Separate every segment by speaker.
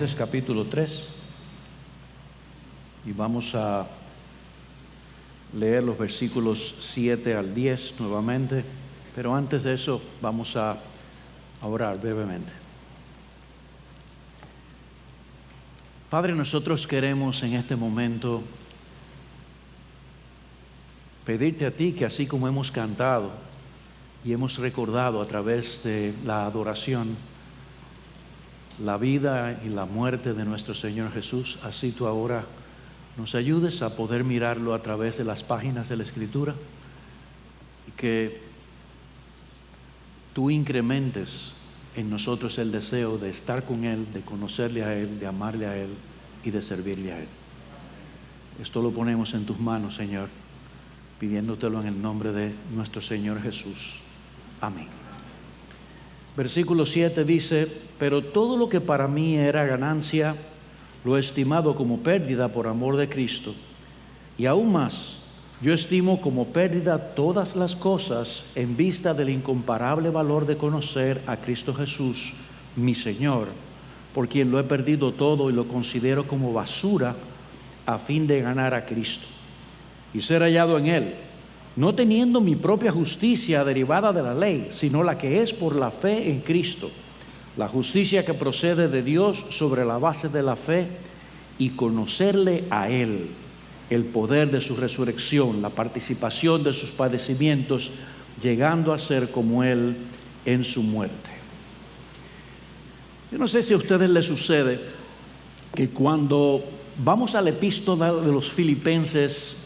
Speaker 1: Filipenses capítulo 3 y vamos a leer los versículos 7 al 10 nuevamente, pero antes de eso vamos a orar brevemente. Padre, nosotros queremos en este momento pedirte a ti que así como hemos cantado y hemos recordado a través de la adoración la vida y la muerte de nuestro Señor Jesús, así tú ahora nos ayudes a poder mirarlo a través de las páginas de la Escritura y que tú incrementes en nosotros el deseo de estar con Él, de conocerle a Él, de amarle a Él y de servirle a Él. Esto lo ponemos en tus manos, Señor, pidiéndotelo en el nombre de nuestro Señor Jesús. Amén. Versículo 7 dice: pero todo lo que para mí era ganancia, lo he estimado como pérdida por amor de Cristo. Y aún más, yo estimo como pérdida todas las cosas en vista del incomparable valor de conocer a Cristo Jesús, mi Señor, por quien lo he perdido todo y lo considero como basura a fin de ganar a Cristo y ser hallado en Él, no teniendo mi propia justicia derivada de la ley, sino la que es por la fe en Cristo, la justicia que procede de Dios sobre la base de la fe, y conocerle a Él, el poder de su resurrección, la participación de sus padecimientos, llegando a ser como Él en su muerte. Yo no sé si a ustedes les sucede que cuando vamos a la epístola de los Filipenses,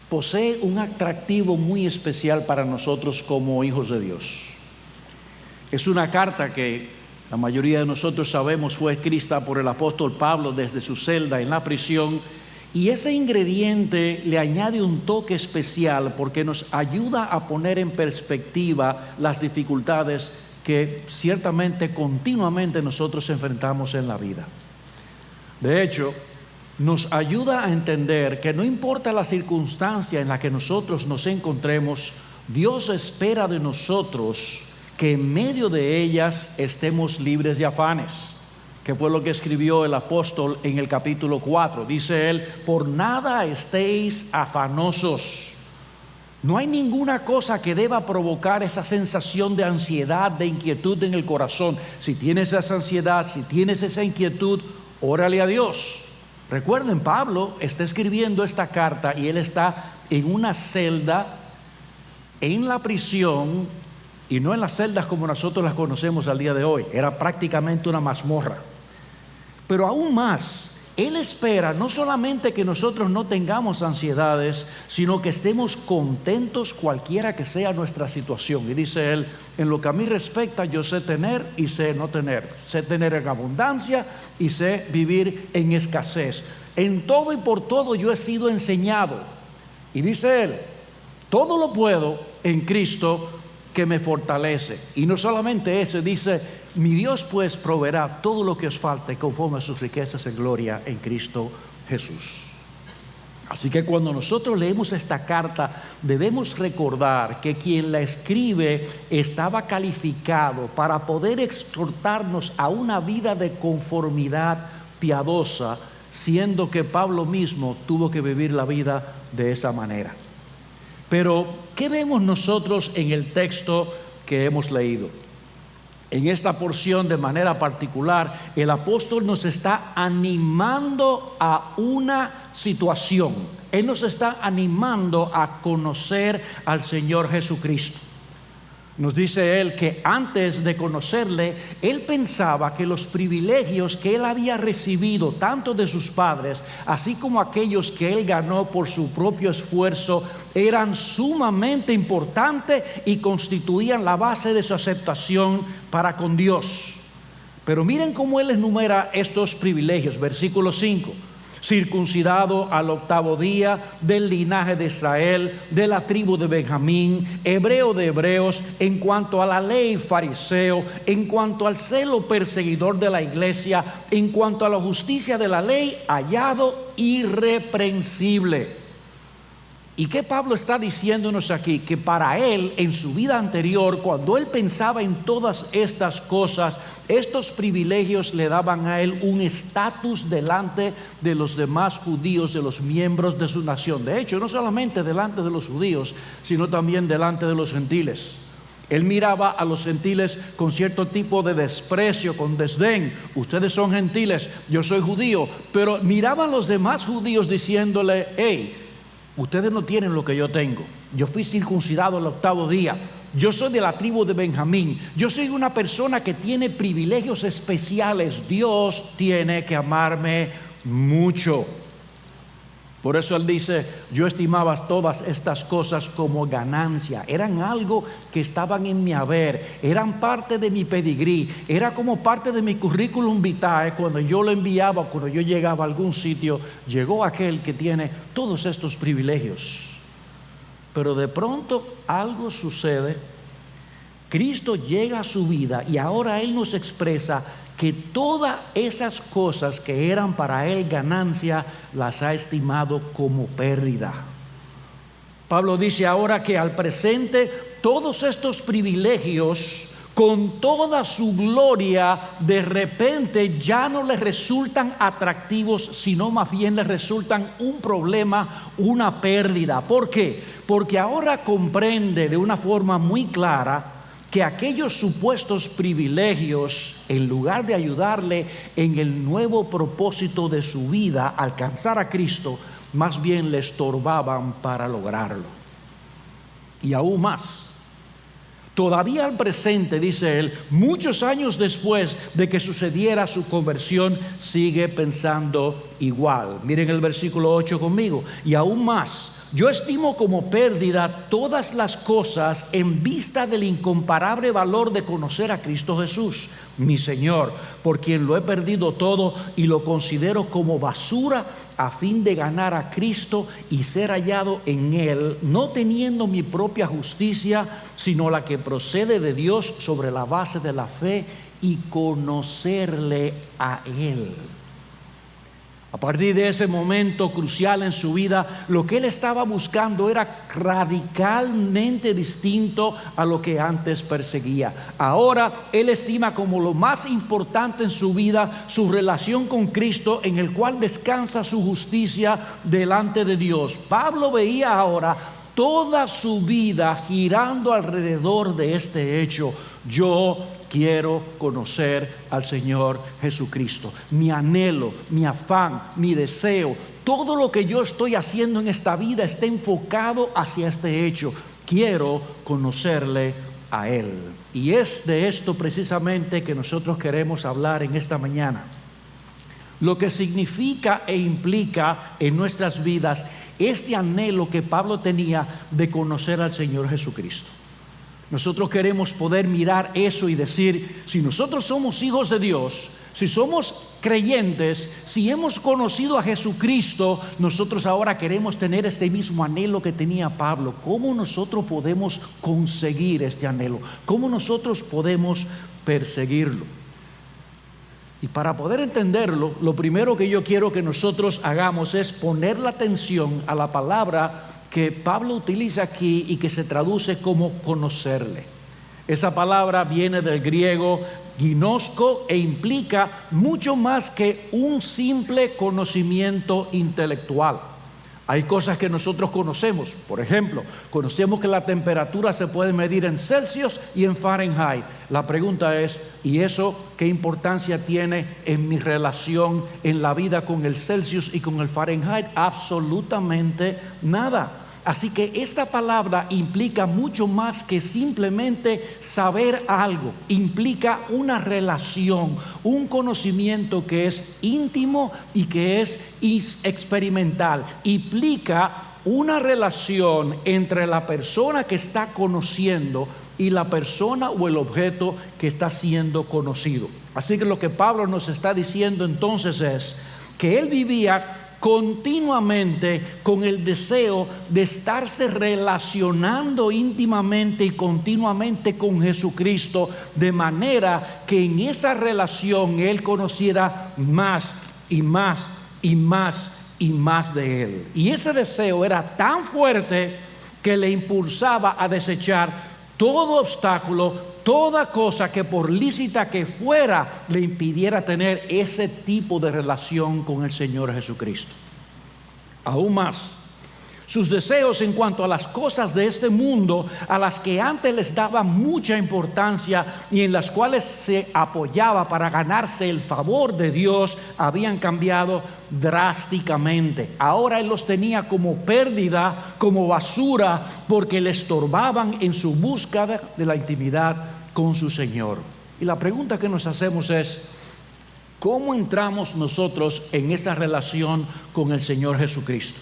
Speaker 1: posee un atractivo muy especial para nosotros como hijos de Dios. Es una carta que la mayoría de nosotros sabemos fue escrita por el apóstol Pablo desde su celda en la prisión, y ese ingrediente le añade un toque especial porque nos ayuda a poner en perspectiva las dificultades que ciertamente continuamente nosotros enfrentamos en la vida. De hecho, nos ayuda a entender que no importa la circunstancia en la que nosotros nos encontremos, Dios espera de nosotros que en medio de ellas estemos libres de afanes, que fue lo que escribió el apóstol en el capítulo 4. Dice él: por nada estéis afanosos. No hay ninguna cosa que deba provocar esa sensación de ansiedad, de inquietud en el corazón. Si tienes esa ansiedad, si tienes esa inquietud, órale a Dios. Recuerden, Pablo está escribiendo esta carta y él está en una celda, en la prisión, y no en las celdas como nosotros las conocemos al día de hoy. Era prácticamente una mazmorra. Pero aún más, él espera no solamente que nosotros no tengamos ansiedades, sino que estemos contentos cualquiera que sea nuestra situación. Y dice él: en lo que a mí respecta, yo sé tener y sé no tener. Sé tener en abundancia y sé vivir en escasez. En todo y por todo yo he sido enseñado. Y dice él: todo lo puedo en Cristo que me fortalece. Y no solamente eso, dice: mi Dios pues proveerá todo lo que os falte conforme a sus riquezas en gloria en Cristo Jesús. Así que cuando nosotros leemos esta carta, debemos recordar que quien la escribe estaba calificado para poder exhortarnos a una vida de conformidad piadosa, siendo que Pablo mismo tuvo que vivir la vida de esa manera. Pero, ¿qué vemos nosotros en el texto que hemos leído? En esta porción de manera particular, el apóstol nos está animando a una situación. Él nos está animando a conocer al Señor Jesucristo. Nos dice él que antes de conocerle, él pensaba que los privilegios que él había recibido, tanto de sus padres, así como aquellos que él ganó por su propio esfuerzo, eran sumamente importantes y constituían la base de su aceptación para con Dios. Pero miren cómo él enumera estos privilegios. Versículo 5: circuncidado al 8º día, del linaje de Israel, de la tribu de Benjamín, hebreo de hebreos, en cuanto a la ley fariseo, en cuanto al celo perseguidor de la iglesia, en cuanto a la justicia de la ley, hallado irreprensible. ¿Y qué Pablo está diciéndonos aquí? Que para él, en su vida anterior, cuando él pensaba en todas estas cosas, estos privilegios le daban a él un estatus delante de los demás judíos, de los miembros de su nación. De hecho, no solamente delante de los judíos, sino también delante de los gentiles. Él miraba a los gentiles con cierto tipo de desprecio, con desdén. Ustedes son gentiles, yo soy judío. Pero miraba a los demás judíos diciéndole: hey, ustedes no tienen lo que yo tengo. Yo fui circuncidado el 8º día. Yo soy de la tribu de Benjamín. Yo soy una persona que tiene privilegios especiales. Dios tiene que amarme mucho. Por eso él dice: yo estimaba todas estas cosas como ganancia. Eran algo que estaban en mi haber, eran parte de mi pedigrí, era como parte de mi currículum vitae. Cuando yo lo enviaba, cuando yo llegaba a algún sitio, llegó aquel que tiene todos estos privilegios. Pero de pronto algo sucede. Cristo llega a su vida y ahora Él nos expresa que todas esas cosas que eran para Él ganancia, las ha estimado como pérdida. Pablo dice ahora que al presente todos estos privilegios, con toda su gloria, de repente ya no le resultan atractivos, sino más bien le resultan un problema, una pérdida. ¿Por qué? Porque ahora comprende de una forma muy clara que aquellos supuestos privilegios, en lugar de ayudarle en el nuevo propósito de su vida, alcanzar a Cristo, más bien le estorbaban para lograrlo. Y aún más, todavía al presente, dice él, muchos años después de que sucediera su conversión, sigue pensando igual. Miren el versículo 8 conmigo. Y aún más, yo estimo como pérdida todas las cosas en vista del incomparable valor de conocer a Cristo Jesús, mi Señor, por quien lo he perdido todo y lo considero como basura a fin de ganar a Cristo y ser hallado en Él, no teniendo mi propia justicia, sino la que procede de Dios sobre la base de la fe y conocerle a Él. A partir de ese momento crucial en su vida, lo que él estaba buscando era radicalmente distinto a lo que antes perseguía. Ahora él estima como lo más importante en su vida su relación con Cristo, en el cual descansa su justicia delante de Dios. Pablo veía ahora toda su vida girando alrededor de este hecho: yo quiero conocer al Señor Jesucristo. Mi anhelo, mi afán, mi deseo, todo lo que yo estoy haciendo en esta vida está enfocado hacia este hecho. Quiero conocerle a Él. Y es de esto precisamente que nosotros queremos hablar en esta mañana. Lo que significa e implica en nuestras vidas este anhelo que Pablo tenía de conocer al Señor Jesucristo. Nosotros queremos poder mirar eso y decir: si nosotros somos hijos de Dios, si somos creyentes, si hemos conocido a Jesucristo, nosotros ahora queremos tener este mismo anhelo que tenía Pablo. ¿Cómo nosotros podemos conseguir este anhelo? ¿Cómo nosotros podemos perseguirlo? Y para poder entenderlo, lo primero que yo quiero que nosotros hagamos es poner la atención a la palabra que Pablo utiliza aquí y que se traduce como conocerle. Esa palabra viene del griego ginosko e implica mucho más que un simple conocimiento intelectual. Hay cosas que nosotros conocemos. Por ejemplo, conocemos que la temperatura se puede medir en Celsius y en Fahrenheit. La pregunta es: ¿y eso qué importancia tiene en mi relación, en la vida con el Celsius y con el Fahrenheit? Absolutamente nada. Así que esta palabra implica mucho más que simplemente saber algo. Implica una relación, un conocimiento que es íntimo y que es experimental. Implica una relación entre la persona que está conociendo y la persona o el objeto que está siendo conocido. Así que lo que Pablo nos está diciendo entonces es que él vivía continuamente con el deseo de estarse relacionando íntimamente y continuamente con Jesucristo, de manera que en esa relación él conociera más y más y más y más de Él. Y ese deseo era tan fuerte que le impulsaba a desechar todo obstáculo, toda cosa que por lícita que fuera le impidiera tener ese tipo de relación con el Señor Jesucristo. Aún más, sus deseos en cuanto a las cosas de este mundo, a las que antes les daba mucha importancia y en las cuales se apoyaba para ganarse el favor de Dios, habían cambiado drásticamente. Ahora él los tenía como pérdida, como basura, porque le estorbaban en su búsqueda de la intimidad con su Señor. Y la pregunta que nos hacemos es: ¿cómo entramos nosotros en esa relación con el Señor Jesucristo?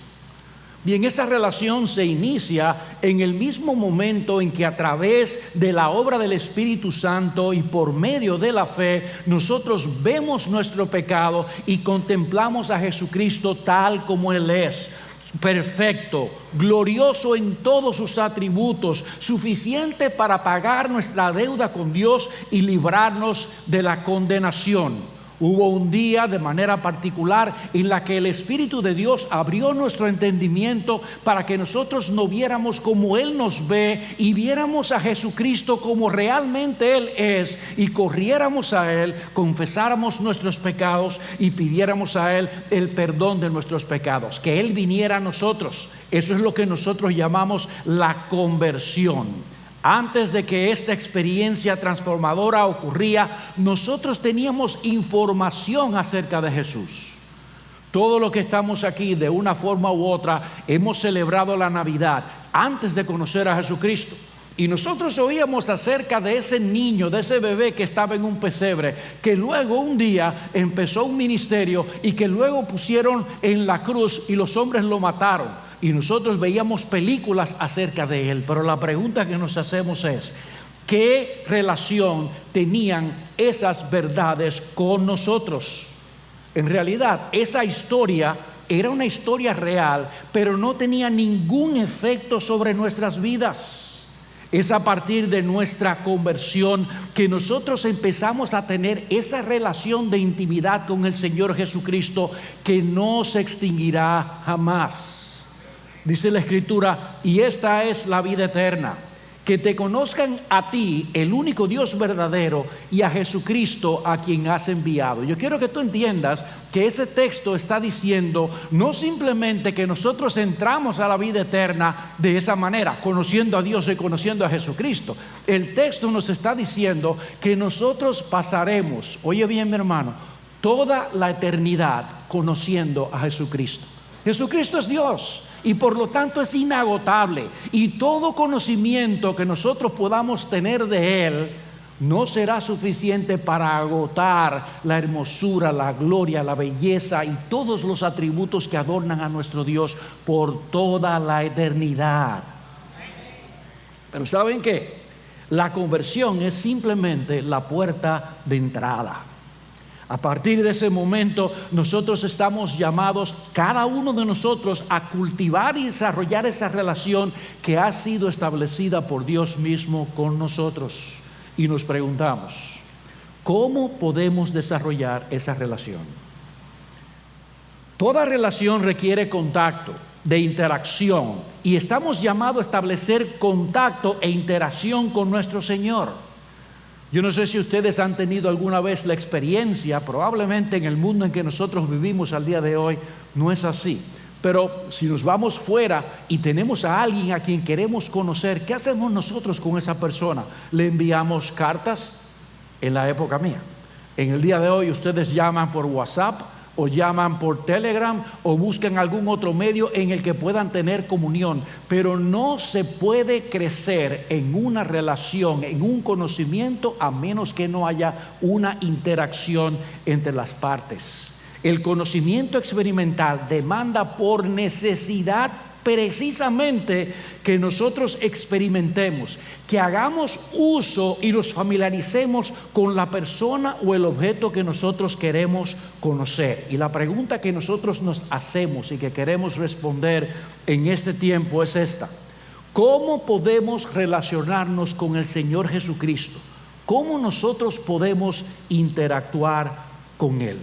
Speaker 1: Bien, esa relación se inicia en el mismo momento en que a través de la obra del Espíritu Santo y por medio de la fe, nosotros vemos nuestro pecado y contemplamos a Jesucristo tal como Él es. Perfecto, glorioso en todos sus atributos, suficiente para pagar nuestra deuda con Dios y librarnos de la condenación. Hubo un día de manera particular en la que el Espíritu de Dios abrió nuestro entendimiento para que nosotros no viéramos como Él nos ve y viéramos a Jesucristo como realmente Él es, y corriéramos a Él, confesáramos nuestros pecados y pidiéramos a Él el perdón de nuestros pecados, que Él viniera a nosotros. Eso es lo que nosotros llamamos la conversión. Antes de que esta experiencia transformadora ocurría, nosotros teníamos información acerca de Jesús. Todo lo que estamos aquí, de una forma u otra, hemos celebrado la Navidad antes de conocer a Jesucristo. Y nosotros oíamos acerca de ese niño, de ese bebé que estaba en un pesebre, que luego un día empezó un ministerio y que luego pusieron en la cruz y los hombres lo mataron. Y nosotros veíamos películas acerca de él. Pero la pregunta que nos hacemos es: ¿qué relación tenían esas verdades con nosotros? En realidad, esa historia era una historia real, pero no tenía ningún efecto sobre nuestras vidas. Es a partir de nuestra conversión que nosotros empezamos a tener esa relación de intimidad con el Señor Jesucristo que no se extinguirá jamás. Dice la Escritura: y esta es la vida eterna, que te conozcan a ti, el único Dios verdadero, y a Jesucristo a quien has enviado. Yo quiero que tú entiendas que ese texto está diciendo no simplemente que nosotros entramos a la vida eterna de esa manera, conociendo a Dios y conociendo a Jesucristo. El texto nos está diciendo que nosotros pasaremos, oye bien mi hermano, toda la eternidad conociendo a Jesucristo. Jesucristo es Dios y por lo tanto es inagotable, y todo conocimiento que nosotros podamos tener de Él no será suficiente para agotar la hermosura, la gloria, la belleza y todos los atributos que adornan a nuestro Dios por toda la eternidad. Pero ¿saben qué? La conversión es simplemente la puerta de entrada. A partir de ese momento, nosotros estamos llamados, cada uno de nosotros, a cultivar y desarrollar esa relación que ha sido establecida por Dios mismo con nosotros. Y nos preguntamos, ¿cómo podemos desarrollar esa relación? Toda relación requiere contacto, de interacción, y estamos llamados a establecer contacto e interacción con nuestro Señor. Yo no sé si ustedes han tenido alguna vez la experiencia, probablemente en el mundo en que nosotros vivimos al día de hoy no es así, pero si nos vamos fuera y tenemos a alguien a quien queremos conocer, ¿qué hacemos nosotros con esa persona? ¿Le enviamos cartas? En la época mía. En el día de hoy ustedes llaman por WhatsApp o llaman por Telegram o buscan algún otro medio en el que puedan tener comunión, pero no se puede crecer en una relación, en un conocimiento, a menos que no haya una interacción entre las partes. El conocimiento experimental demanda por necesidad precisamente que nosotros experimentemos, que hagamos uso y nos familiaricemos con la persona o el objeto que nosotros queremos conocer. Y la pregunta que nosotros nos hacemos y que queremos responder en este tiempo es esta: ¿cómo podemos relacionarnos con el Señor Jesucristo? ¿Cómo nosotros podemos interactuar con Él?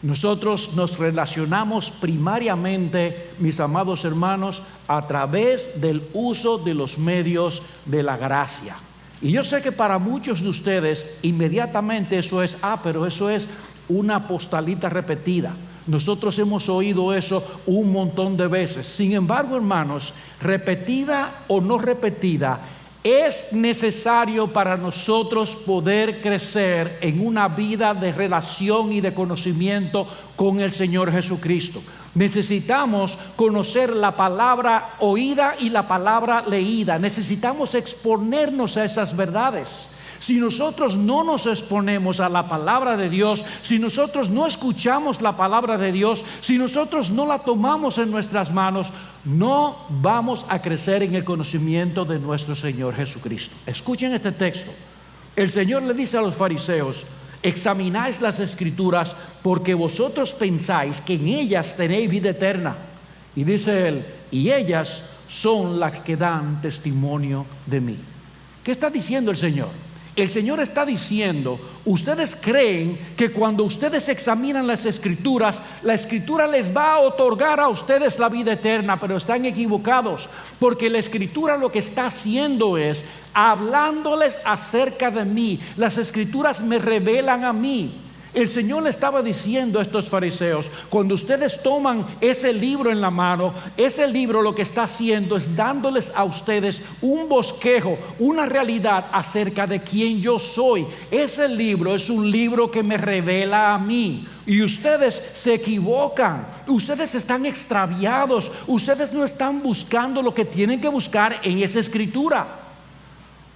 Speaker 1: Nosotros nos relacionamos primariamente, mis amados hermanos, a través del uso de los medios de la gracia. Y yo sé que para muchos de ustedes inmediatamente eso es, pero eso es una postalita repetida. Nosotros hemos oído eso un montón de veces. Sin embargo, hermanos, repetida o no repetida, es necesario para nosotros poder crecer en una vida de relación y de conocimiento con el Señor Jesucristo. Necesitamos conocer la palabra oída y la palabra leída. Necesitamos exponernos a esas verdades. Si nosotros no nos exponemos a la palabra de Dios, si nosotros no escuchamos la palabra de Dios, si nosotros no la tomamos en nuestras manos, no vamos a crecer en el conocimiento de nuestro Señor Jesucristo. Escuchen este texto. El Señor le dice a los fariseos: examináis las Escrituras porque vosotros pensáis que en ellas tenéis vida eterna. Y dice Él: y ellas son las que dan testimonio de mí. ¿Qué está diciendo el Señor? El Señor está diciendo: ustedes creen que cuando ustedes examinan las Escrituras, la Escritura les va a otorgar a ustedes la vida eterna, pero están equivocados, porque la Escritura lo que está haciendo es hablándoles acerca de mí. Las Escrituras me revelan a mí. El Señor le estaba diciendo a estos fariseos: cuando ustedes toman ese libro en la mano, ese libro lo que está haciendo es dándoles a ustedes un bosquejo, una realidad acerca de quién yo soy. Ese libro es un libro que me revela a mí. Y ustedes se equivocan, ustedes están extraviados, ustedes no están buscando lo que tienen que buscar en esa Escritura.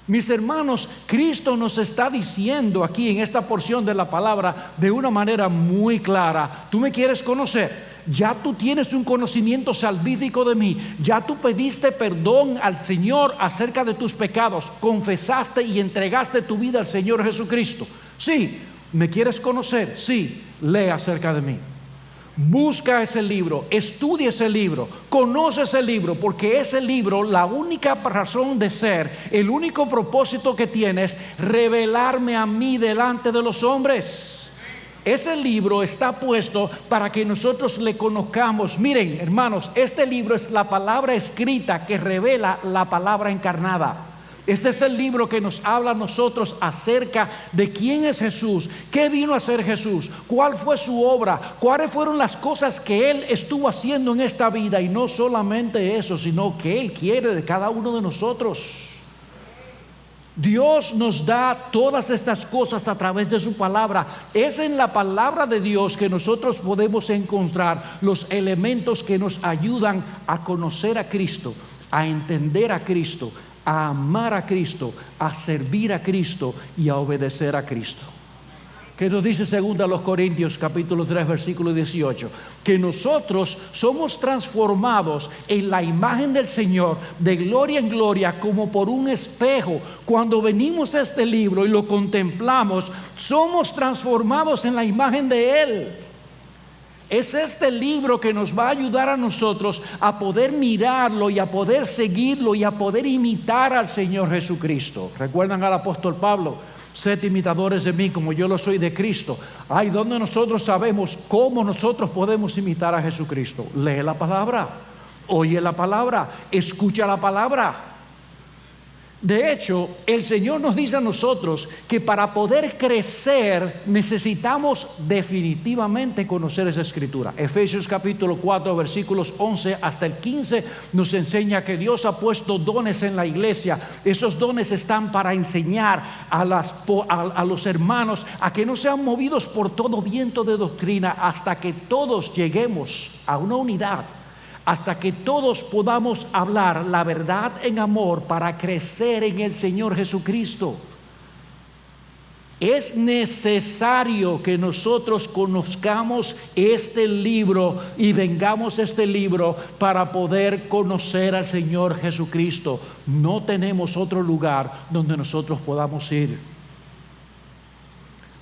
Speaker 1: Mis hermanos, Cristo nos está diciendo aquí en esta porción de la palabra de una manera muy clara: tú me quieres conocer, ya tú tienes un conocimiento salvífico de mí, ya tú pediste perdón al Señor acerca de tus pecados, confesaste y entregaste tu vida al Señor Jesucristo. Sí, ¿me quieres conocer? Sí, lee acerca de mí. Busca ese libro, estudia ese libro, conoce ese libro, porque ese libro, la única razón de ser, el único propósito que tiene es revelarme a mí delante de los hombres. Ese libro está puesto para que nosotros le conozcamos. Miren, hermanos, este libro es la palabra escrita que revela la palabra encarnada. Este es el libro que nos habla a nosotros acerca de quién es Jesús, qué vino a hacer Jesús, cuál fue su obra, cuáles fueron las cosas que Él estuvo haciendo en esta vida. Y no solamente eso, sino que Él quiere de cada uno de nosotros. Dios nos da todas estas cosas a través de su palabra. Es en la palabra de Dios que nosotros podemos encontrar los elementos que nos ayudan a conocer a Cristo, a entender a Cristo, a amar a Cristo, a servir a Cristo y a obedecer a Cristo. ¿Qué nos dice 2 Corintios capítulo 3 versículo 18? Que nosotros somos transformados en la imagen del Señor de gloria en gloria como por un espejo. Cuando venimos a este libro y lo contemplamos, somos transformados en la imagen de Él. Es este libro que nos va a ayudar a nosotros a poder mirarlo y a poder seguirlo y a poder imitar al Señor Jesucristo. ¿Recuerdan al apóstol Pablo? Sed imitadores de mí como yo lo soy de Cristo. Ay, ¿dónde nosotros sabemos cómo nosotros podemos imitar a Jesucristo? Lee la palabra, oye la palabra, escucha la palabra. De hecho, el Señor nos dice a nosotros que para poder crecer necesitamos definitivamente conocer esa Escritura. Efesios capítulo 4 versículos 11 hasta el 15 nos enseña que Dios ha puesto dones en la iglesia. Esos dones están para enseñar a los hermanos a que no sean movidos por todo viento de doctrina, hasta que todos lleguemos a una unidad, hasta que todos podamos hablar la verdad en amor para crecer en el Señor Jesucristo. Es necesario que nosotros conozcamos este libro y vengamos a este libro para poder conocer al Señor Jesucristo. No tenemos otro lugar donde nosotros podamos ir.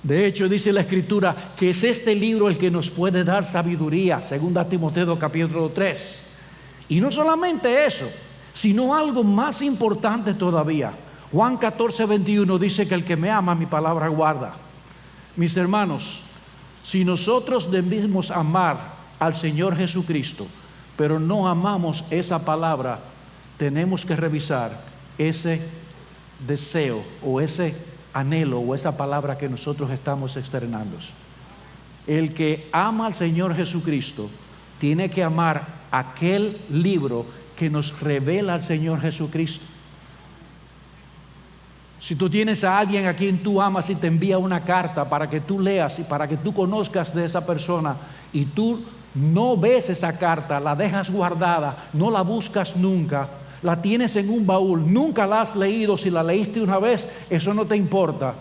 Speaker 1: De hecho, dice la Escritura que es este libro el que nos puede dar sabiduría, 2 Timoteo capítulo 3. Y no solamente eso, sino algo más importante todavía. Juan 14, 21 dice que el que me ama, mi palabra guarda. Mis hermanos, Si nosotros debemos amar al Señor Jesucristo, pero no amamos esa palabra, tenemos que revisar ese deseo o ese anhelo o esa palabra que nosotros estamos externando. El que ama al Señor Jesucristo tiene que amar aquel libro que nos revela al Señor Jesucristo. Si tú tienes a alguien a quien tú amas y te envía una carta para que tú leas y para que tú conozcas de esa persona, y tú no ves esa carta, la dejas guardada, no la buscas nunca, la tienes en un baúl, nunca la has leído, si la leíste una vez, eso no te importa.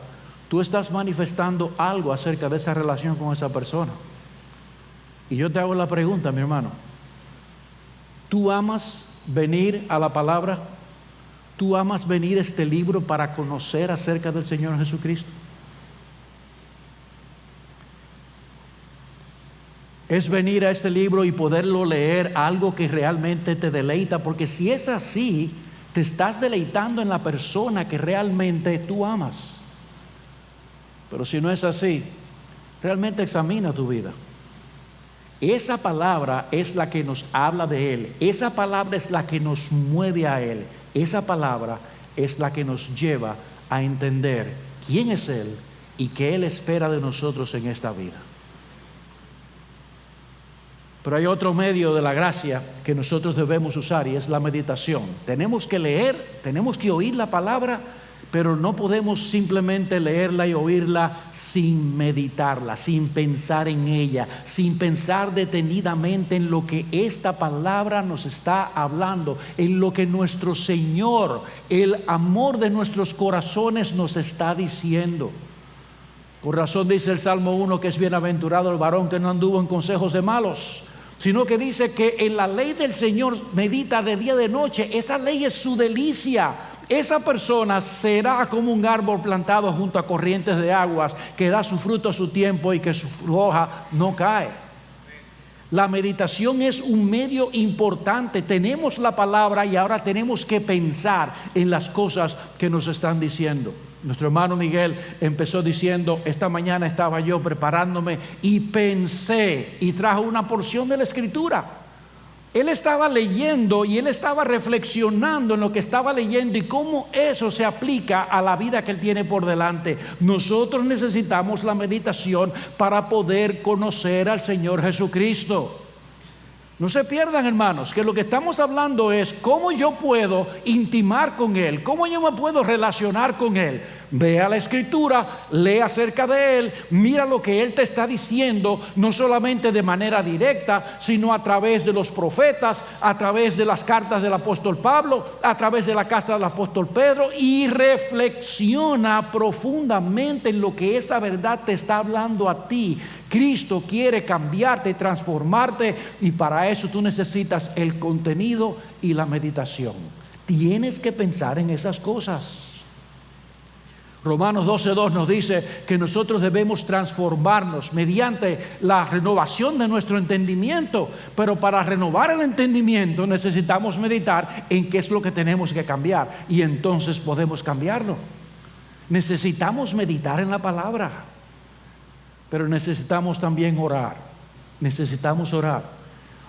Speaker 1: Tú estás manifestando algo acerca de esa relación con esa persona. Y yo te hago la pregunta, mi hermano, ¿tú amas venir a la palabra? ¿Tú amas venir a este libro para conocer acerca del Señor Jesucristo? Es venir a este libro y poderlo leer, algo que realmente te deleita, porque si es así, te estás deleitando en la persona que realmente tú amas. Pero si no es así, realmente examina tu vida. Esa palabra es la que nos habla de Él. Esa palabra es la que nos mueve a Él. Esa palabra es la que nos lleva a entender quién es Él y qué Él espera de nosotros en esta vida. Pero hay otro medio de la gracia que nosotros debemos usar, y es la meditación. Tenemos que leer, tenemos que oír la palabra, pero no podemos simplemente leerla y oírla sin meditarla, sin pensar en ella, sin pensar detenidamente en lo que esta palabra nos está hablando, en lo que nuestro Señor, el amor de nuestros corazones, nos está diciendo. Por razón dice el Salmo 1 que es bienaventurado el varón que no anduvo en consejos de malos, sino que dice que en la ley del Señor medita de día y de noche. Esa ley es su delicia. Esa persona será como un árbol plantado junto a corrientes de aguas, que da su fruto a su tiempo y que su hoja no cae. La meditación es un medio importante. Tenemos la palabra y ahora tenemos que pensar en las cosas que nos están diciendo. Nuestro hermano Miguel empezó diciendo: esta mañana estaba yo preparándome y pensé, y trajo una porción de la Escritura. Él estaba leyendo y él estaba reflexionando en lo que estaba leyendo y cómo eso se aplica a la vida que él tiene por delante. Nosotros necesitamos la meditación para poder conocer al Señor Jesucristo. No se pierdan, hermanos, que lo que estamos hablando es cómo yo puedo intimar con Él, cómo yo me puedo relacionar con Él. Vea la Escritura, lee acerca de Él, mira lo que Él te está diciendo, no solamente de manera directa, sino a través de los profetas, a través de las cartas del apóstol Pablo, a través de la carta del apóstol Pedro, y reflexiona profundamente en lo que esa verdad te está hablando a ti. Cristo quiere cambiarte, transformarte, y para eso tú necesitas el contenido y la meditación. Tienes que pensar en esas cosas. Romanos 12:2 nos dice que nosotros debemos transformarnos mediante la renovación de nuestro entendimiento, pero para renovar el entendimiento necesitamos meditar en qué es lo que tenemos que cambiar, y entonces podemos cambiarlo. Necesitamos meditar en la palabra, pero necesitamos también orar. Necesitamos orar.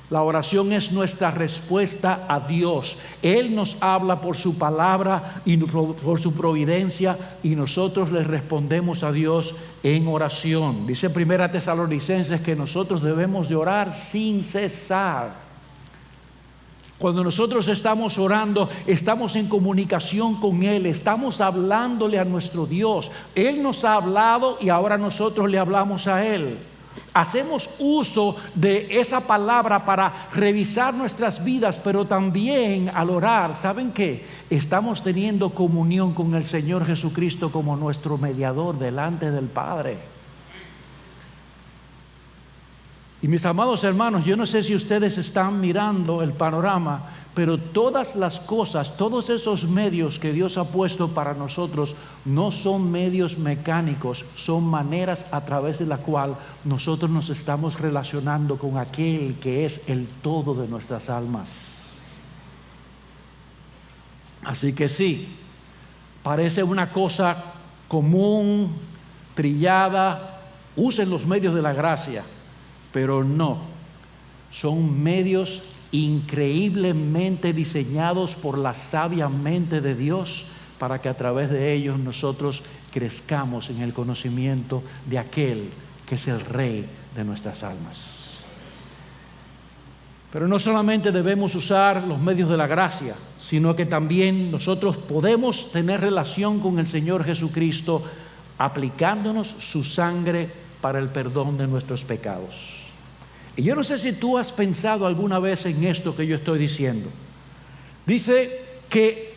Speaker 1: La oración es nuestra respuesta a Dios. Él nos habla por su palabra y por su providencia, y nosotros le respondemos a Dios en oración. Dice 1 Tesalonicenses que nosotros debemos de orar sin cesar. Cuando nosotros estamos orando, estamos en comunicación con Él, estamos hablándole a nuestro Dios. Él nos ha hablado y ahora nosotros le hablamos a Él. Hacemos uso de esa palabra para revisar nuestras vidas, pero también al orar, ¿saben qué? Estamos teniendo comunión con el Señor Jesucristo como nuestro mediador delante del Padre. Y mis amados hermanos, yo no sé si ustedes están mirando el panorama, pero todas las cosas, todos esos medios que Dios ha puesto para nosotros no son medios mecánicos, son maneras a través de la cual nosotros nos estamos relacionando con aquel que es el todo de nuestras almas. Así que sí, parece una cosa común, trillada, usen los medios de la gracia, pero no, son medios increíblemente diseñados por la sabia mente de Dios para que a través de ellos nosotros crezcamos en el conocimiento de aquel que es el Rey de nuestras almas. Pero no solamente debemos usar los medios de la gracia, sino que también nosotros podemos tener relación con el Señor Jesucristo aplicándonos su sangre para el perdón de nuestros pecados. Y yo no sé si tú has pensado alguna vez en esto que yo estoy diciendo. Dice que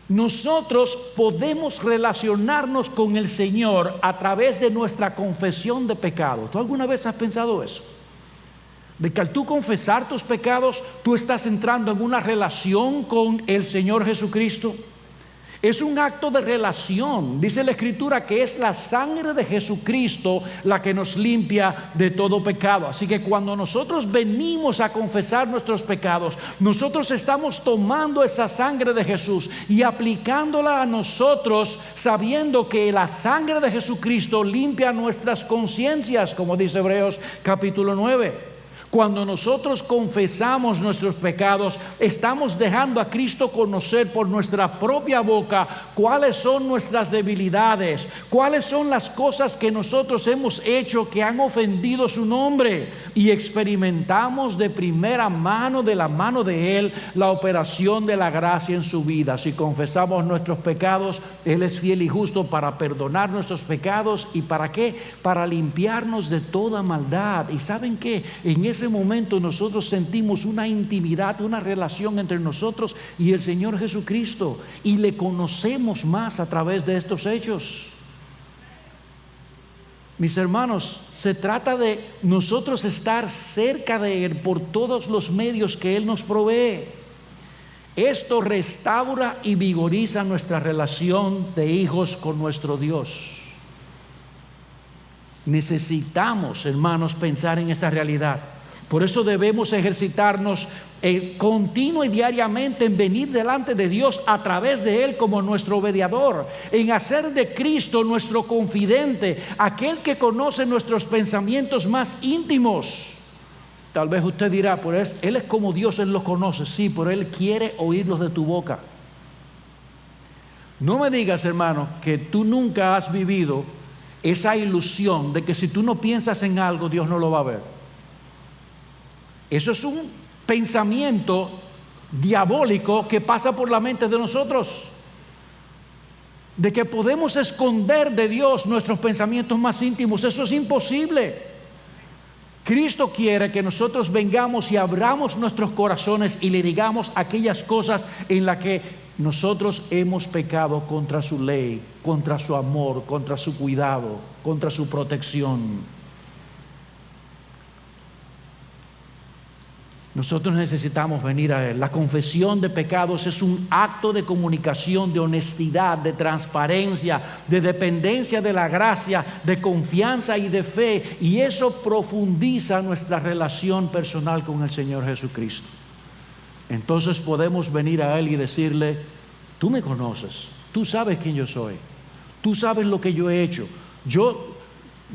Speaker 1: nosotros podemos relacionarnos con el Señor a través de nuestra confesión de pecado. ¿Tú alguna vez has pensado eso? De que al tú confesar tus pecados, tú estás entrando en una relación con el Señor Jesucristo. Es un acto de relación. Dice la Escritura que es la sangre de Jesucristo la que nos limpia de todo pecado. Así que cuando nosotros venimos a confesar nuestros pecados, nosotros estamos tomando esa sangre de Jesús y aplicándola a nosotros, sabiendo que la sangre de Jesucristo limpia nuestras conciencias, como dice Hebreos capítulo 9. Cuando nosotros confesamos nuestros pecados, estamos dejando a Cristo conocer por nuestra propia boca cuáles son nuestras debilidades, cuáles son las cosas que nosotros hemos hecho que han ofendido su nombre, y experimentamos de primera mano, de la mano de Él, la operación de la gracia en su vida. Si confesamos nuestros pecados, Él es fiel y justo para perdonar nuestros pecados. ¿Y para qué? Para limpiarnos de toda maldad. ¿Y saben qué? En ese momento nosotros sentimos una intimidad, una relación entre nosotros y el Señor Jesucristo, y le conocemos más a través de estos hechos. Mis hermanos, se trata de nosotros estar cerca de Él por todos los medios que Él nos provee. Esto restaura y vigoriza nuestra relación de hijos con nuestro Dios. Necesitamos, hermanos, pensar en esta realidad. Por eso debemos ejercitarnos continua y diariamente en venir delante de Dios a través de Él como nuestro mediador, en hacer de Cristo nuestro confidente, aquel que conoce nuestros pensamientos más íntimos. Tal vez usted dirá, pues Él es como Dios, Él los conoce. Sí, pero Él quiere oírlos de tu boca. No me digas, hermano, que tú nunca has vivido esa ilusión de que si tú no piensas en algo, Dios no lo va a ver. Eso es un pensamiento diabólico que pasa por la mente de nosotros, de que podemos esconder de Dios nuestros pensamientos más íntimos. Eso es imposible. Cristo quiere que nosotros vengamos y abramos nuestros corazones y le digamos aquellas cosas en las que nosotros hemos pecado contra su ley, contra su amor, contra su cuidado, contra su protección. Nosotros necesitamos venir a Él. La confesión de pecados es un acto de comunicación, de honestidad, de transparencia, de dependencia de la gracia, de confianza y de fe. Y eso profundiza nuestra relación personal con el Señor Jesucristo. Entonces podemos venir a Él y decirle: tú me conoces, tú sabes quién yo soy, tú sabes lo que yo he hecho.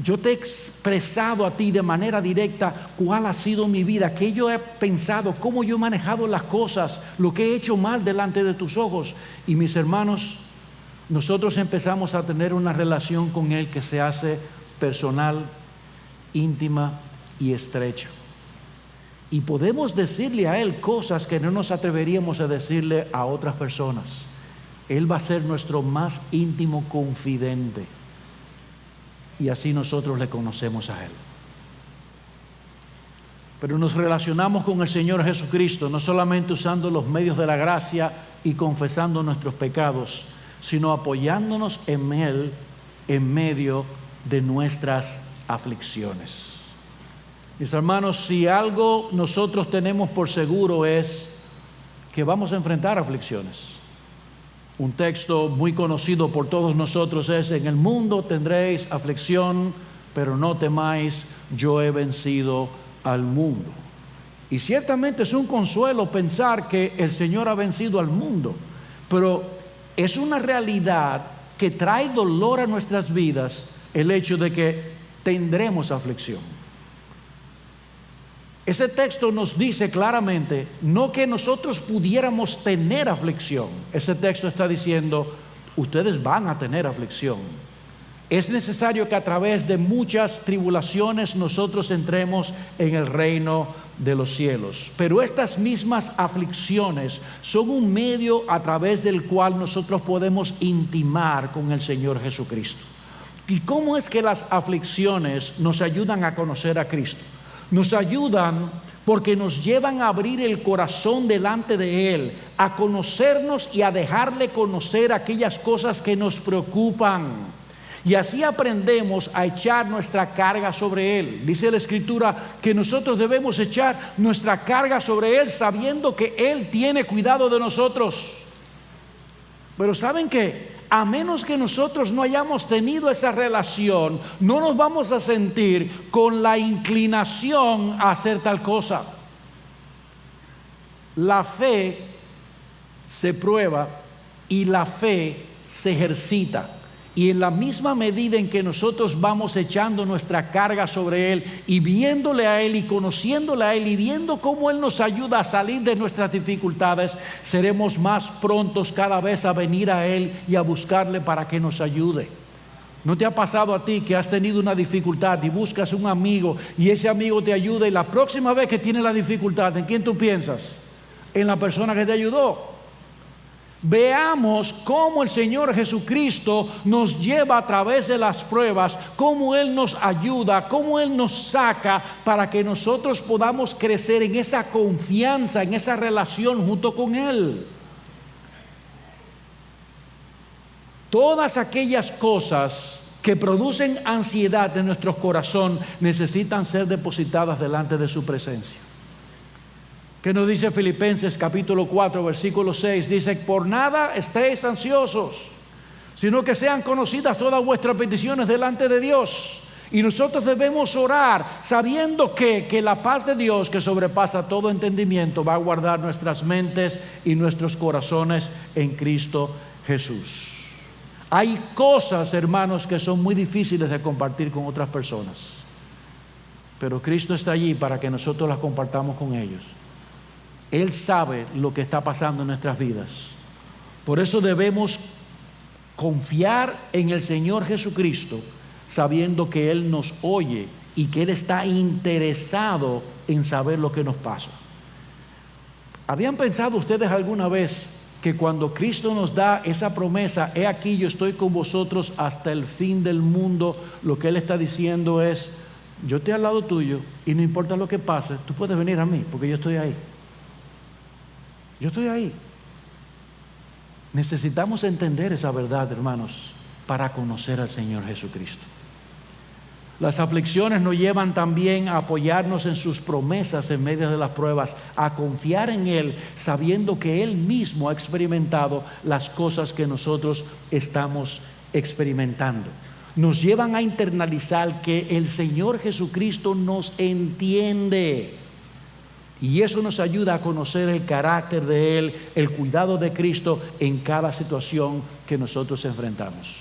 Speaker 1: Yo te he expresado a ti de manera directa cuál ha sido mi vida, qué yo he pensado, cómo yo he manejado las cosas, lo que he hecho mal delante de tus ojos. Y mis hermanos, nosotros empezamos a tener una relación con Él que se hace personal, íntima y estrecha. Y podemos decirle a Él cosas que no nos atreveríamos a decirle a otras personas. Él va a ser nuestro más íntimo confidente. Y así nosotros le conocemos a Él. Pero nos relacionamos con el Señor Jesucristo no solamente usando los medios de la gracia y confesando nuestros pecados, sino apoyándonos en Él en medio de nuestras aflicciones. Mis hermanos, si algo nosotros tenemos por seguro es que vamos a enfrentar aflicciones. Un texto muy conocido por todos nosotros es: en el mundo tendréis aflicción, pero no temáis, yo he vencido al mundo. Y ciertamente es un consuelo pensar que el Señor ha vencido al mundo, pero es una realidad que trae dolor a nuestras vidas el hecho de que tendremos aflicción. Ese texto nos dice claramente, no que nosotros pudiéramos tener aflicción. Ese texto está diciendo, ustedes van a tener aflicción. Es necesario que a través de muchas tribulaciones nosotros entremos en el reino de los cielos. Pero estas mismas aflicciones son un medio a través del cual nosotros podemos intimar con el Señor Jesucristo. ¿Y cómo es que las aflicciones nos ayudan a conocer a Cristo? Nos ayudan porque nos llevan a abrir el corazón delante de Él, a conocernos y a dejarle conocer aquellas cosas que nos preocupan. Y así aprendemos a echar nuestra carga sobre Él. Dice la Escritura que nosotros debemos echar nuestra carga sobre Él sabiendo que Él tiene cuidado de nosotros. Pero ¿saben qué? A menos que nosotros no hayamos tenido esa relación, no nos vamos a sentir con la inclinación a hacer tal cosa. La fe se prueba y la fe se ejercita. Y en la misma medida en que nosotros vamos echando nuestra carga sobre Él y viéndole a Él y conociéndole a Él y viendo cómo Él nos ayuda a salir de nuestras dificultades, seremos más prontos cada vez a venir a Él y a buscarle para que nos ayude. ¿No te ha pasado a ti que has tenido una dificultad y buscas un amigo y ese amigo te ayuda y la próxima vez que tienes la dificultad, ¿en quién tú piensas? En la persona que te ayudó. Veamos cómo el Señor Jesucristo nos lleva a través de las pruebas, cómo Él nos ayuda, cómo Él nos saca para que nosotros podamos crecer en esa confianza, en esa relación junto con Él. Todas aquellas cosas que producen ansiedad en nuestro corazón necesitan ser depositadas delante de su presencia. ¿Qué nos dice Filipenses capítulo 4 versículo 6? Dice, por nada estéis ansiosos, sino que sean conocidas todas vuestras peticiones delante de Dios. Y nosotros debemos orar sabiendo que la paz de Dios, que sobrepasa todo entendimiento, va a guardar nuestras mentes y nuestros corazones en Cristo Jesús. Hay cosas, hermanos, que son muy difíciles de compartir con otras personas, pero Cristo está allí para que nosotros las compartamos con ellos. Él sabe lo que está pasando en nuestras vidas. Por eso debemos confiar en el Señor Jesucristo, sabiendo que Él nos oye y que Él está interesado en saber lo que nos pasa. ¿Habían pensado ustedes alguna vez que cuando Cristo nos da esa promesa, he aquí yo estoy con vosotros hasta el fin del mundo, lo que Él está diciendo es, yo estoy al lado tuyo y no importa lo que pase, tú puedes venir a mí porque yo estoy ahí? Yo estoy ahí. Necesitamos entender esa verdad, hermanos, para conocer al Señor Jesucristo. Las aflicciones nos llevan también a apoyarnos en sus promesas en medio de las pruebas, a confiar en Él, sabiendo que Él mismo ha experimentado las cosas que nosotros estamos experimentando. Nos llevan a internalizar que el Señor Jesucristo nos entiende. Y eso nos ayuda a conocer el carácter de Él, el cuidado de Cristo en cada situación que nosotros enfrentamos.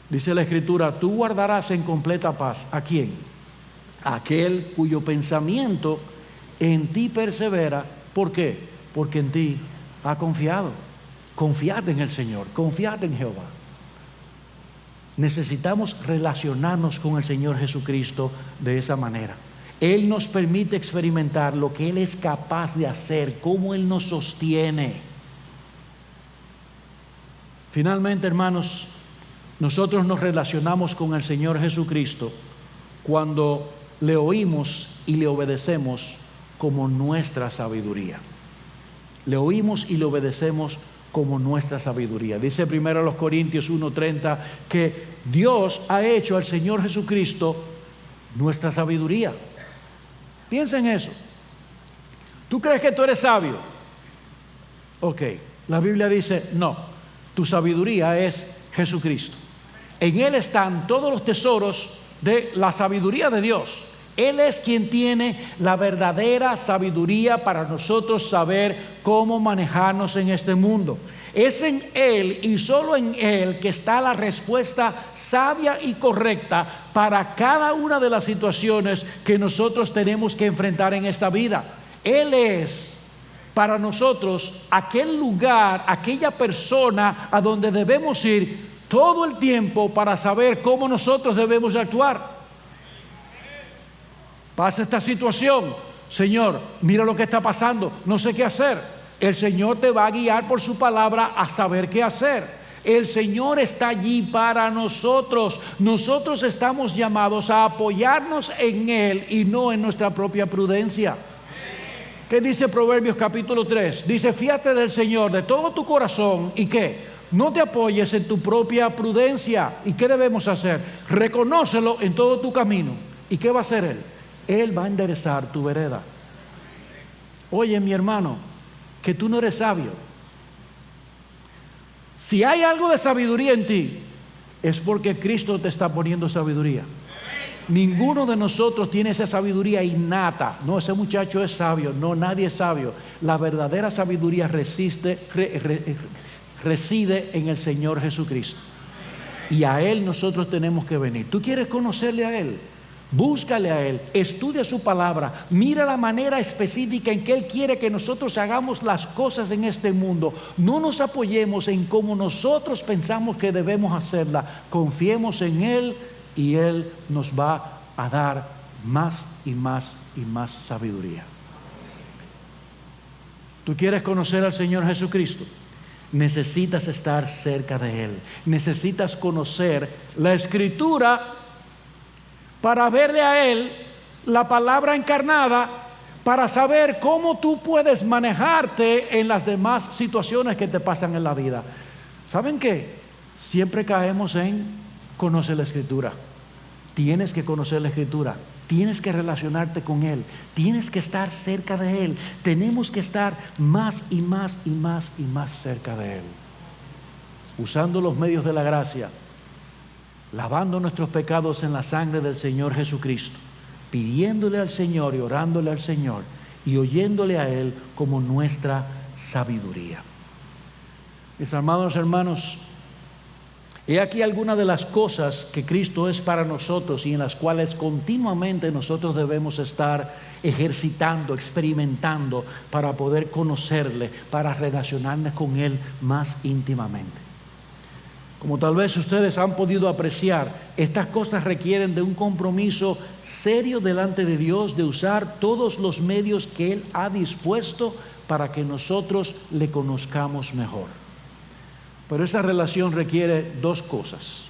Speaker 1: Dice la Escritura, tú guardarás en completa paz, ¿a quién? A aquel cuyo pensamiento en ti persevera. ¿Por qué? Porque en ti ha confiado. Confiad en el Señor, confiad en Jehová. Necesitamos relacionarnos con el Señor Jesucristo de esa manera. Él nos permite experimentar lo que Él es capaz de hacer, cómo Él nos sostiene. Finalmente, hermanos, nosotros nos relacionamos con el Señor Jesucristo cuando le oímos y le obedecemos como nuestra sabiduría. Le oímos y le obedecemos como nuestra sabiduría. Dice primero los Corintios 1:30 que Dios ha hecho al Señor Jesucristo nuestra sabiduría. Piensa en eso. ¿Tú crees que tú eres sabio? Ok, la Biblia dice, no, tu sabiduría es Jesucristo. En Él están todos los tesoros de la sabiduría de Dios. Él es quien tiene la verdadera sabiduría para nosotros saber cómo manejarnos en este mundo. Es en Él y solo en Él que está la respuesta sabia y correcta para cada una de las situaciones que nosotros tenemos que enfrentar en esta vida. Él es para nosotros aquel lugar, aquella persona a donde debemos ir todo el tiempo para saber cómo nosotros debemos actuar. Pasa esta situación, Señor, mira lo que está pasando, no sé qué hacer. El Señor te va a guiar por su palabra a saber qué hacer. El Señor está allí para nosotros. Nosotros estamos llamados a apoyarnos en Él y no en nuestra propia prudencia. ¿Qué dice Proverbios capítulo 3? Dice, fíate del Señor de todo tu corazón. ¿Y qué? No te apoyes en tu propia prudencia. ¿Y qué debemos hacer? Reconócelo en todo tu camino. ¿Y qué va a hacer Él? Él va a enderezar tu vereda. Oye, mi hermano, que tú no eres sabio. Si hay algo de sabiduría en ti, es porque Cristo te está poniendo sabiduría. Ninguno de nosotros tiene esa sabiduría innata. No, ese muchacho es sabio. No, nadie es sabio. La verdadera sabiduría reside en el Señor Jesucristo. Y a Él nosotros tenemos que venir. ¿Tú quieres conocerle a Él? Búscale a Él, estudia su palabra, mira la manera específica en que Él quiere que nosotros hagamos las cosas en este mundo. No nos apoyemos en cómo nosotros pensamos que debemos hacerla. Confiemos en Él y Él nos va a dar más y más y más sabiduría. ¿Tú quieres conocer al Señor Jesucristo? Necesitas estar cerca de Él. Necesitas conocer la Escritura para verle a Él, la palabra encarnada, para saber cómo tú puedes manejarte en las demás situaciones que te pasan en la vida. ¿Saben qué? Siempre caemos en conocer la Escritura. Tienes que conocer la Escritura. Tienes que relacionarte con Él. Tienes que estar cerca de Él. Tenemos que estar más y más y más y más cerca de Él. Usando los medios de la gracia, lavando nuestros pecados en la sangre del Señor Jesucristo, pidiéndole al Señor y orándole al Señor y oyéndole a Él como nuestra sabiduría. Mis amados hermanos, he aquí algunas de las cosas que Cristo es para nosotros y en las cuales continuamente nosotros debemos estar ejercitando, experimentando para poder conocerle, para relacionarnos con Él más íntimamente. Como tal vez ustedes han podido apreciar, estas cosas requieren de un compromiso serio delante de Dios, de usar todos los medios que Él ha dispuesto para que nosotros le conozcamos mejor. Pero esa relación requiere dos cosas.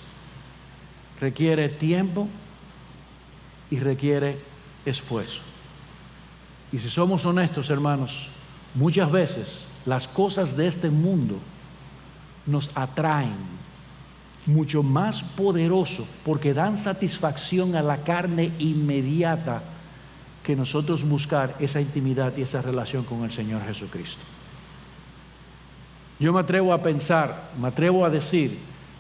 Speaker 1: Requiere tiempo y requiere esfuerzo. Y si somos honestos, hermanos, muchas veces las cosas de este mundo nos atraen mucho más poderoso porque dan satisfacción a la carne inmediata que nosotros buscar esa intimidad y esa relación con el Señor Jesucristo. Yo me atrevo a pensar, me atrevo a decir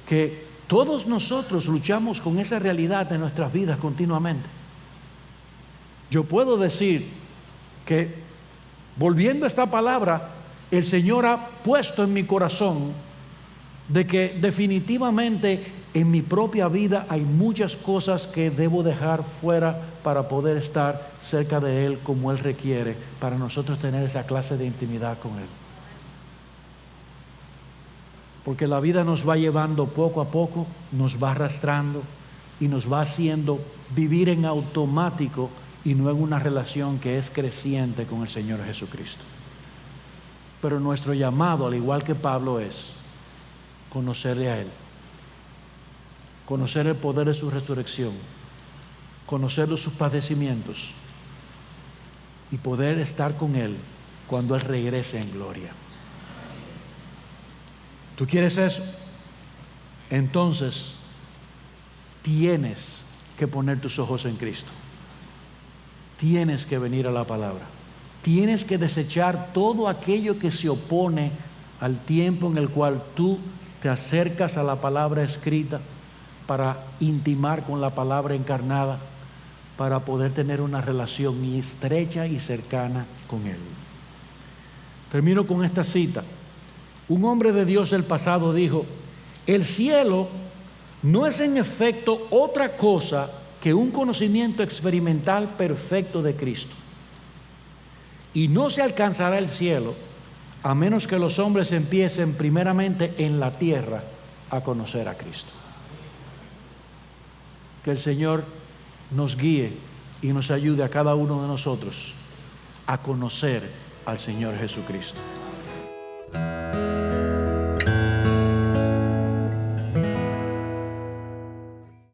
Speaker 1: que todos nosotros luchamos con esa realidad en nuestras vidas continuamente. Yo puedo decir que, volviendo a esta palabra, el Señor ha puesto en mi corazón de que definitivamente en mi propia vida hay muchas cosas que debo dejar fuera para poder estar cerca de Él como Él requiere, para nosotros tener esa clase de intimidad con Él. Porque la vida nos va llevando poco a poco, nos va arrastrando y nos va haciendo vivir en automático y no en una relación que es creciente con el Señor Jesucristo. Pero nuestro llamado, al igual que Pablo, es conocerle a Él, conocer el poder de su resurrección, conocer sus padecimientos y poder estar con Él cuando Él regrese en gloria. ¿Tú quieres eso? Entonces tienes que poner tus ojos en Cristo. Tienes que venir a la palabra. Tienes que desechar todo aquello que se opone al tiempo en el cual tú te acercas a la palabra escrita para intimar con la palabra encarnada, para poder tener una relación estrecha y cercana con Él. Termino con esta cita. Un hombre de Dios del pasado dijo: el cielo no es en efecto otra cosa que un conocimiento experimental perfecto de Cristo. Y no se alcanzará el cielo a menos que los hombres empiecen primeramente en la tierra a conocer a Cristo. Que el Señor nos guíe y nos ayude a cada uno de nosotros a conocer al Señor Jesucristo.